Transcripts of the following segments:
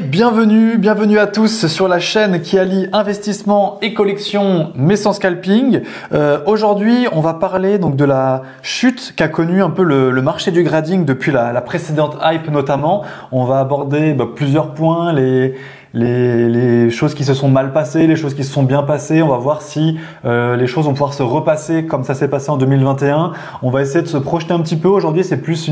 Bienvenue à tous sur la chaîne qui allie investissement et collection mais sans scalping. Aujourd'hui, on va parler donc de la chute qu'a connue un peu le marché du grading depuis la précédente hype notamment. On va aborder plusieurs points, les choses qui se sont mal passées, les choses qui se sont bien passées. On va voir si les choses vont pouvoir se repasser comme ça s'est passé en 2021. On va essayer de se projeter un petit peu. Aujourd'hui, c'est plus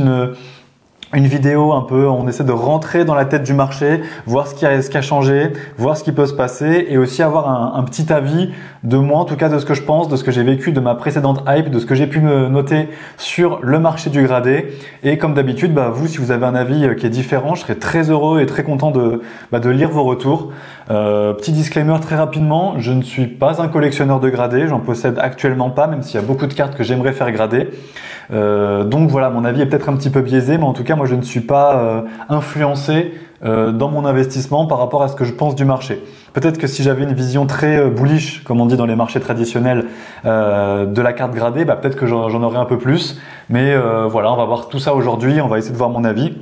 une vidéo un peu, on essaie de rentrer dans la tête du marché, voir ce qui a changé, voir ce qui peut se passer et aussi avoir un petit avis de moi, en tout cas de ce que je pense, de ce que j'ai vécu de ma précédente hype, de ce que j'ai pu me noter sur le marché du gradé. Et comme d'habitude, vous, si vous avez un avis qui est différent, je serai très heureux et très content de lire vos retours. Petit disclaimer très rapidement, je ne suis pas un collectionneur de gradés, j'en possède actuellement pas, même s'il y a beaucoup de cartes que j'aimerais faire grader. Donc voilà, mon avis est peut-être un petit peu biaisé, mais en tout cas, moi, je ne suis pas influencé dans mon investissement par rapport à ce que je pense du marché. Peut-être que si j'avais une vision très bullish, comme on dit dans les marchés traditionnels, de la carte gradée, peut-être que j'en aurais un peu plus. Mais voilà, on va voir tout ça aujourd'hui, on va essayer de voir mon avis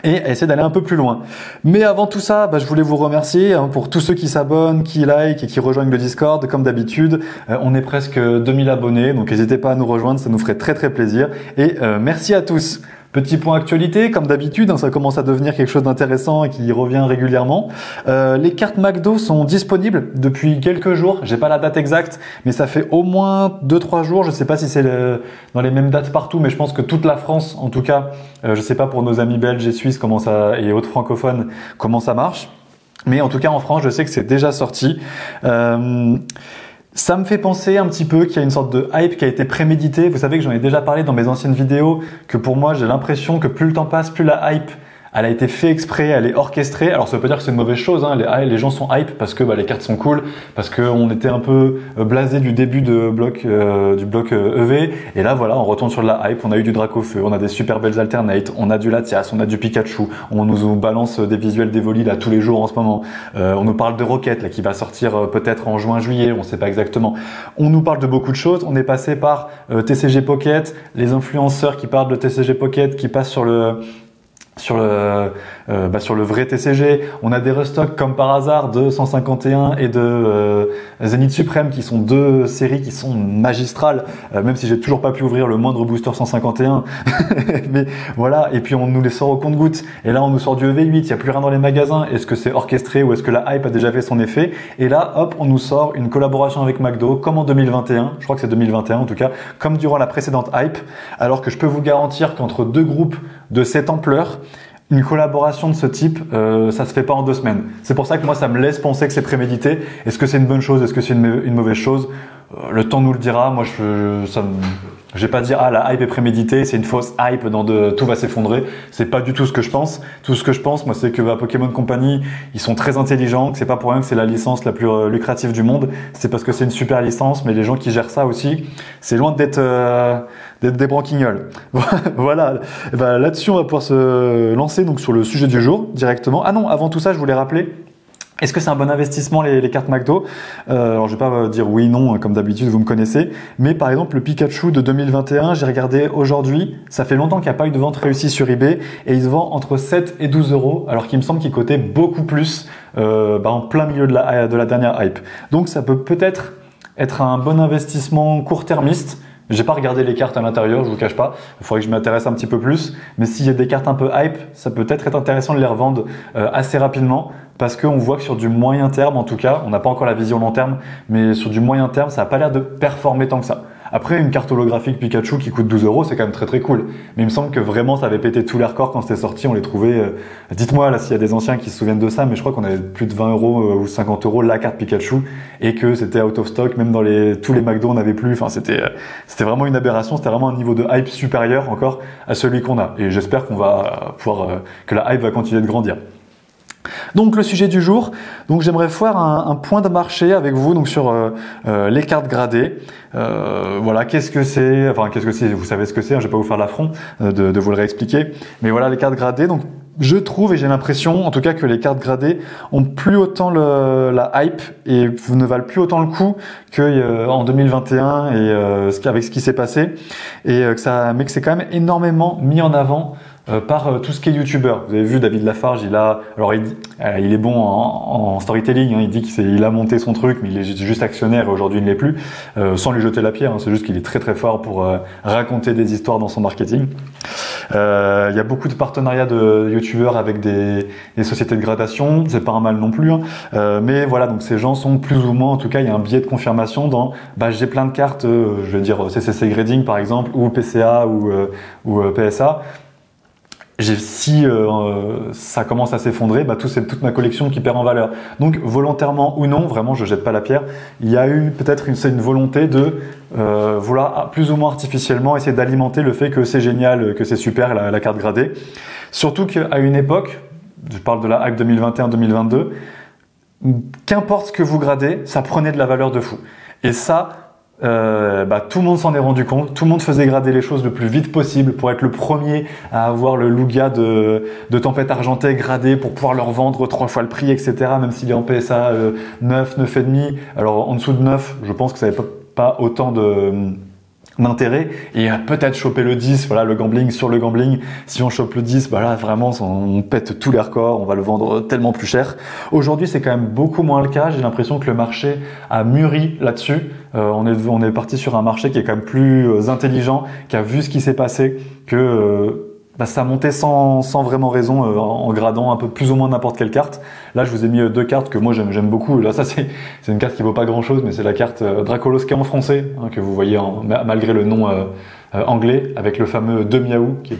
et essayer d'aller un peu plus loin. Mais avant tout ça, je voulais vous remercier pour tous ceux qui s'abonnent, qui like et qui rejoignent le Discord. Comme d'habitude, on est presque 2000 abonnés, donc n'hésitez pas à nous rejoindre, ça nous ferait très très plaisir. Et merci à tous. Petit point actualité, comme d'habitude, ça commence à devenir quelque chose d'intéressant et qui revient régulièrement. Les cartes McDo sont disponibles depuis quelques jours. J'ai pas la date exacte, mais ça fait au moins 2-3 jours. Je sais pas si c'est dans les mêmes dates partout, mais je pense que toute la France, en tout cas, je sais pas pour nos amis belges et suisses et autres francophones comment ça marche. Mais en tout cas en France, je sais que c'est déjà sorti. Ça me fait penser un petit peu qu'il y a une sorte de hype qui a été préméditée. Vous savez que j'en ai déjà parlé dans mes anciennes vidéos, que pour moi, j'ai l'impression que plus le temps passe, plus la hype, elle a été fait exprès, elle est orchestrée. Alors ça veut pas dire que c'est une mauvaise chose, hein. Les gens sont hype parce que les cartes sont cool, parce qu'on était un peu blasé du début du bloc EV. Et là voilà, on retourne sur de la hype. On a eu du Dracofeu, on a des super belles alternates, on a du Latias, on a du Pikachu. On nous balance des visuels d'Evoli là tous les jours en ce moment. On nous parle de Rocket là qui va sortir peut-être en juin-juillet, on sait pas exactement. On nous parle de beaucoup de choses. On est passé par TCG Pocket, les influenceurs qui parlent de TCG Pocket, qui passent sur le vrai TCG. On a des restocks comme par hasard de 151 et de Zénith Suprême qui sont deux séries qui sont magistrales, même si j'ai toujours pas pu ouvrir le moindre booster 151. Mais voilà, et puis on nous les sort au compte-gouttes. Et là on nous sort du EV8, il n'y a plus rien dans les magasins. Est-ce que c'est orchestré ou est-ce que la hype a déjà fait son effet? Et là, hop, on nous sort une collaboration avec McDo, comme en 2021, je crois que c'est 2021 en tout cas, comme durant la précédente hype, alors que je peux vous garantir qu'entre deux groupes de cette ampleur, une collaboration de ce type, ça se fait pas en 2 semaines. C'est pour ça que moi, ça me laisse penser que c'est prémédité. Est-ce que c'est une bonne chose? Est-ce que c'est une mauvaise chose? Le temps nous le dira. Moi, je vais pas dire la hype est préméditée, c'est une fausse hype tout va s'effondrer. C'est pas du tout ce que je pense. Tout ce que je pense, moi, c'est que Pokémon Company, ils sont très intelligents. Que c'est pas pour rien que c'est la licence la plus lucrative du monde. C'est parce que c'est une super licence, mais les gens qui gèrent ça aussi, c'est loin d'être des branquignoles. Voilà. Là-dessus, on va pouvoir se lancer donc sur le sujet du jour directement. Ah non, avant tout ça, je voulais rappeler. Est-ce que c'est un bon investissement les cartes McDo? Alors je vais pas dire oui, non, comme d'habitude, vous me connaissez. Mais par exemple, le Pikachu de 2021, j'ai regardé aujourd'hui, ça fait longtemps qu'il n'y a pas eu de vente réussie sur eBay et il se vend entre 7 et 12 euros, alors qu'il me semble qu'il cotait beaucoup plus en plein milieu de la dernière hype. Donc ça peut peut-être être un bon investissement court-termiste. J'ai pas regardé les cartes à l'intérieur, je vous cache pas. Il faudrait que je m'intéresse un petit peu plus. Mais s'il y a des cartes un peu hype, ça peut être intéressant de les revendre assez rapidement parce qu'on voit que sur du moyen terme, en tout cas, on n'a pas encore la vision long terme, mais sur du moyen terme, ça n'a pas l'air de performer tant que ça. Après, une carte holographique Pikachu qui coûte 12 euros, c'est quand même très très cool. Mais il me semble que vraiment ça avait pété tous les records quand c'était sorti. On les trouvait. Dites-moi là s'il y a des anciens qui se souviennent de ça, mais je crois qu'on avait plus de 20 euros ou 50 euros la carte Pikachu et que c'était out of stock. Même dans tous les McDo, on n'avait plus. Enfin, c'était vraiment une aberration. C'était vraiment un niveau de hype supérieur encore à celui qu'on a. Et j'espère qu'on va pouvoir que la hype va continuer de grandir. Donc le sujet du jour, donc j'aimerais faire un point de marché avec vous donc sur les cartes gradées. Voilà, qu'est-ce que c'est? Enfin, qu'est-ce que c'est? Vous savez ce que c'est, hein, je vais pas vous faire l'affront de vous le réexpliquer. Mais voilà les cartes gradées. Donc je trouve et j'ai l'impression, en tout cas, que les cartes gradées ont plus autant la hype et ne valent plus autant le coup que en 2021 et avec ce qui s'est passé et mais que c'est quand même énormément mis en avant par tout ce qui est youtubeur. Vous avez vu David Lafarge, il est bon en storytelling, hein, il dit qu'il a monté son truc, mais il est juste actionnaire et aujourd'hui il ne l'est plus, sans lui jeter la pierre, hein, c'est juste qu'il est très très fort pour raconter des histoires dans son marketing. Il y a beaucoup de partenariats de youtubeurs avec des sociétés de gradation, c'est pas un mal non plus, hein. Mais voilà, donc ces gens sont plus ou moins, en tout cas il y a un biais de confirmation dans j'ai plein de cartes, je vais dire CCC Grading par exemple, ou PCA ou PSA. Si ça commence à s'effondrer, toute ma collection qui perd en valeur. Donc volontairement ou non, vraiment je jette pas la pierre, il y a eu peut-être une volonté de vouloir plus ou moins artificiellement essayer d'alimenter le fait que c'est génial, que c'est super la carte gradée. Surtout qu'à une époque, je parle de la hype 2021-2022, qu'importe ce que vous gradez, ça prenait de la valeur de fou. Et ça, tout le monde s'en est rendu compte, tout le monde faisait grader les choses le plus vite possible pour être le premier à avoir le Lugia de Tempête Argentée gradé pour pouvoir leur vendre 3 fois le prix, etc. Même s'il est en PSA 9, 9,5. Alors en dessous de 9, je pense que ça n'avait pas autant d'intérêt, et peut-être choper le 10, voilà, le gambling sur le gambling. Si on chope le 10, là vraiment on pète tous les records, on va le vendre tellement plus cher. Aujourd'hui c'est quand même beaucoup moins le cas, j'ai l'impression que le marché a mûri là-dessus. On est parti sur un marché qui est quand même plus intelligent, qui a vu ce qui s'est passé, que ça montait sans vraiment raison en gradant un peu plus ou moins n'importe quelle carte. Là, je vous ai mis 2 cartes que moi j'aime beaucoup. Là, ça c'est une carte qui vaut pas grand-chose, mais c'est la carte Dracolos qui est en français, hein, que vous voyez malgré le nom anglais, avec le fameux 2 Miaou qui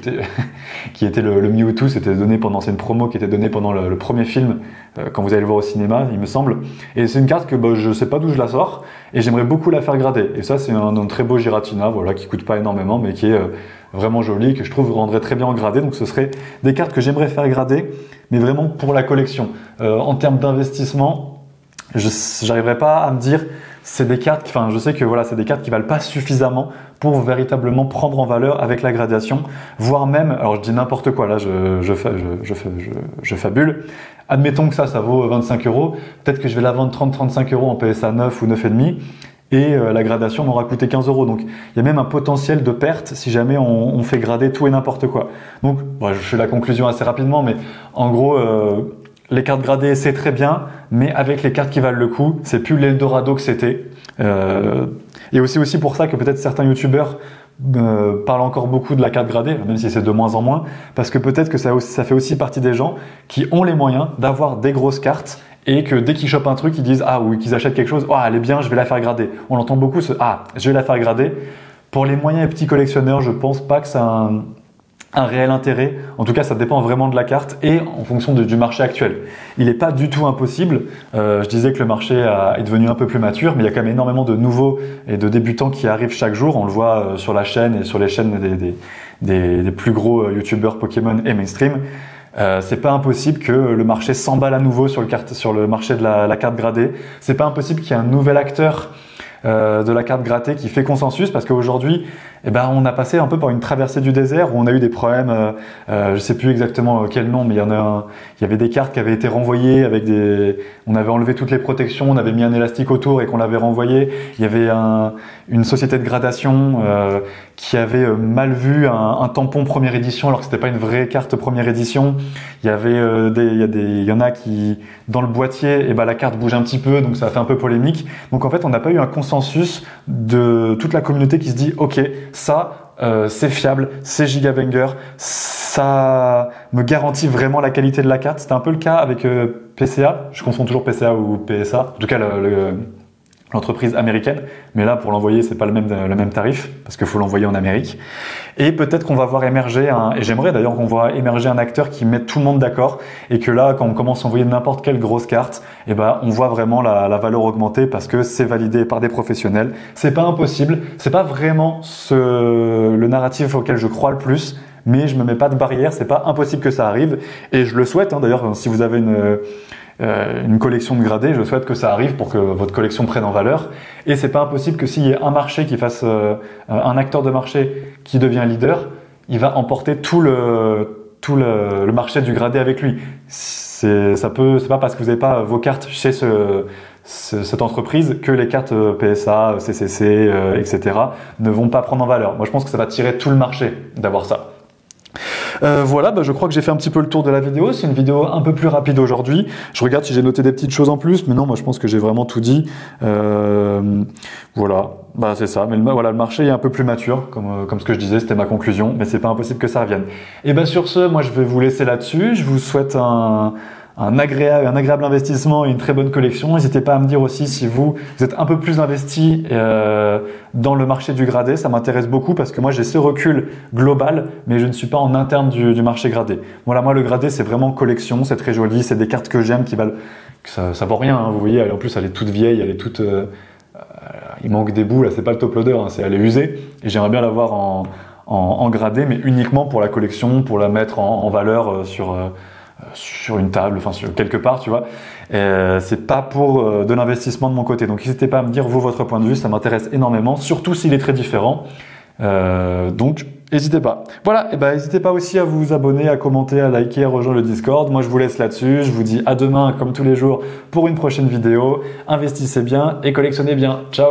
était le Mewtwo. C'est une promo qui était donnée pendant le premier film quand vous allez le voir au cinéma, il me semble. Et c'est une carte que je sais pas d'où je la sors et j'aimerais beaucoup la faire grader. Et ça, c'est un très beau Giratina, voilà, qui coûte pas énormément, mais qui est vraiment joli, que je trouve rendrait très bien en gradé. Donc ce serait des cartes que j'aimerais faire grader, mais vraiment pour la collection. En termes d'investissement, j'arriverai pas à me dire c'est des cartes, je sais que voilà, c'est des cartes qui valent pas suffisamment pour véritablement prendre en valeur avec la gradation, voire même, alors je dis n'importe quoi, là je fabule, admettons que ça vaut 25 €, peut-être que je vais la vendre 30-35 € en PSA 9 ou 9,5, et la gradation m'aura coûté 15 €. Donc il y a même un potentiel de perte si jamais on fait grader tout et n'importe quoi. Donc je fais la conclusion assez rapidement, mais en gros les cartes gradées c'est très bien, mais avec les cartes qui valent le coup, c'est plus l'Eldorado que c'était. Et aussi pour ça que peut-être certains youtubeurs parlent encore beaucoup de la carte gradée, même si c'est de moins en moins, parce que peut-être que ça fait aussi partie des gens qui ont les moyens d'avoir des grosses cartes, et que dès qu'ils chopent un truc, ils disent ou qu'ils achètent quelque chose, elle est bien, je vais la faire grader. On entend beaucoup je vais la faire grader. Pour les moyens et petits collectionneurs, je pense pas que ça a un réel intérêt. En tout cas, ça dépend vraiment de la carte et en fonction du marché actuel. Il n'est pas du tout impossible. Je disais que le marché est devenu un peu plus mature, mais il y a quand même énormément de nouveaux et de débutants qui arrivent chaque jour. On le voit sur la chaîne et sur les chaînes des plus gros youtubeurs Pokémon et mainstream. C'est pas impossible que le marché s'emballe à nouveau sur le marché de la carte gradée. C'est pas impossible qu'il y ait un nouvel acteur de la carte grattée qui fait consensus, parce qu'aujourd'hui on a passé un peu par une traversée du désert où on a eu des problèmes, je sais plus exactement quel nom, mais il y avait des cartes qui avaient été renvoyées on avait enlevé toutes les protections, on avait mis un élastique autour et qu'on l'avait renvoyé. Il y avait une société de gradation qui avait mal vu un tampon première édition alors que c'était pas une vraie carte première édition. Il y avait il y en a qui dans le boîtier la carte bouge un petit peu, donc ça a fait un peu polémique. Donc en fait on n'a pas eu un consensus de toute la communauté qui se dit ok, ça c'est fiable, c'est gigabanger, ça me garantit vraiment la qualité de la carte. C'était un peu le cas avec PCA, je confonds toujours PCA ou PSA, en tout cas l'entreprise américaine, mais là pour l'envoyer c'est pas le même tarif parce qu'il faut l'envoyer en Amérique. Et peut-être qu'on va voir émerger et j'aimerais d'ailleurs qu'on voit émerger un acteur qui mette tout le monde d'accord, et que là quand on commence à envoyer n'importe quelle grosse carte, on voit vraiment la valeur augmenter parce que c'est validé par des professionnels. C'est pas impossible, c'est pas vraiment le narratif auquel je crois le plus, mais je me mets pas de barrière, c'est pas impossible que ça arrive et je le souhaite, hein. D'ailleurs si vous avez une collection de gradés, je souhaite que ça arrive pour que votre collection prenne en valeur. Et c'est pas impossible que s'il y ait un marché qui fasse un acteur de marché qui devient leader, il va emporter tout le marché du gradé avec lui. C'est pas parce que vous n'avez pas vos cartes chez cette entreprise que les cartes PSA, CCC, etc. ne vont pas prendre en valeur. Moi, je pense que ça va tirer tout le marché d'avoir ça. Voilà, je crois que j'ai fait un petit peu le tour de la vidéo. C'est une vidéo un peu plus rapide aujourd'hui. Je regarde si j'ai noté des petites choses en plus, mais non, moi je pense que j'ai vraiment tout dit. Voilà, c'est ça. Mais voilà, le marché est un peu plus mature, comme ce que je disais, c'était ma conclusion, mais c'est pas impossible que ça revienne. Et sur ce, moi je vais vous laisser là-dessus. Je vous souhaite un agréable investissement et une très bonne collection. N'hésitez pas à me dire aussi si vous êtes un peu plus investi dans le marché du gradé. Ça m'intéresse beaucoup parce que moi j'ai ce recul global, mais je ne suis pas en interne du marché gradé. Voilà, moi le gradé c'est vraiment collection, c'est très joli, c'est des cartes que j'aime qui valent, ça vaut rien, hein, vous voyez. En plus elle est toute vieille, elle est toute, il manque des bouts là, c'est pas le top loader, hein, elle est usée et j'aimerais bien l'avoir en gradé, mais uniquement pour la collection, pour la mettre en valeur sur une table, enfin sur quelque part, tu vois. C'est pas pour de l'investissement de mon côté. Donc n'hésitez pas à me dire vous votre point de vue, ça m'intéresse énormément, surtout s'il est très différent. Donc n'hésitez pas. Voilà, et n'hésitez pas aussi à vous abonner, à commenter, à liker, à rejoindre le Discord. Moi je vous laisse là-dessus. Je vous dis à demain comme tous les jours pour une prochaine vidéo. Investissez bien et collectionnez bien. Ciao.